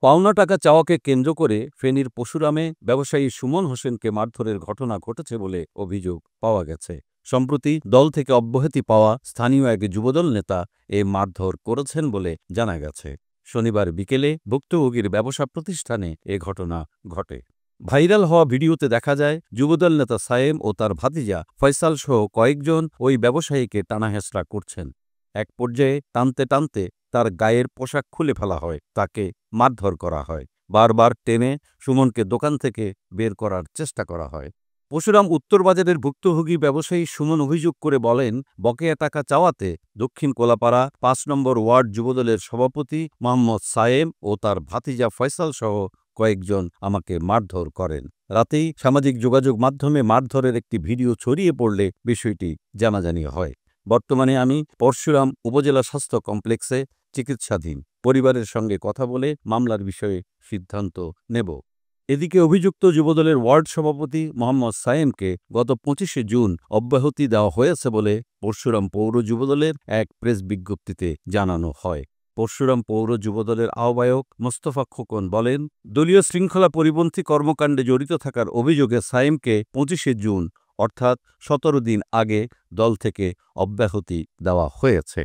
পাওনা টাকা চাওয়াকে কেন্দ্র করে ফেনীর পশুরামে ব্যবসায়ী সুমন হোসেনকে মারধরের ঘটনা ঘটেছে বলে অভিযোগ পাওয়া গেছে। সম্প্রতি দল থেকে অব্যাহতি পাওয়া স্থানীয় এক যুবদল নেতা এ মারধর করেছেন বলে জানা গেছে। শনিবার বিকেলে ভুক্তভোগীর ব্যবসা প্রতিষ্ঠানে এ ঘটনা ঘটে। ভাইরাল হওয়া ভিডিওতে দেখা যায় যুবদল নেতা সায়েম ও তার ভাতিজা ফয়সাল সহ কয়েকজন ওই ব্যবসায়ীকে টানাহেঁচড়া করছেন। এক পর্যায়ে টানতে টানতে তার গায়ের পোশাক খুলে ফেলা হয়, তাকে মারধর করা হয়। বারবার টেনে সুমনকে দোকান থেকে বের করার চেষ্টা করা হয়। পরশুরাম উত্তর বাজারের ভুক্তভোগী ব্যবসায়ী সুমন অভিযোগ করে বলেন, বকেয়া টাকা চাওয়াতে দক্ষিণ কোলাপাড়া ৫ নম্বর ওয়ার্ড যুবদলের সভাপতি মোহাম্মদ সায়েম ও তার ভাতিজা ফয়সাল সহ কয়েকজন আমাকে মারধর করেন। রাতেই সামাজিক যোগাযোগ মাধ্যমে মারধরের একটি ভিডিও ছড়িয়ে পড়লে বিষয়টি জানাজানি হয়। বর্তমানে আমি পরশুরাম উপজেলা স্বাস্থ্য কমপ্লেক্সে চিকিৎসাধীন। পরিবারের সঙ্গে কথা বলে মামলার বিষয়ে সিদ্ধান্ত নেব। এদিকে অভিযুক্ত যুবদলের ওয়ার্ড সভাপতি মোহাম্মদ সায়েমকে গত ২৫শে জুন অব্যাহতি দেওয়া হয়েছে বলে পরশুরাম পৌর যুবদলের এক প্রেস বিজ্ঞপ্তিতে জানানো হয়। পরশুরাম পৌর যুবদলের আহ্বায়ক মোস্তফা খোকন বলেন, দলীয় শৃঙ্খলা পরিপন্থী কর্মকাণ্ডে জড়িত থাকার অভিযোগে সায়েমকে ২৫শে জুন অর্থাৎ ১৭ দিন আগে দল থেকে অব্যাহতি দেওয়া হয়েছে।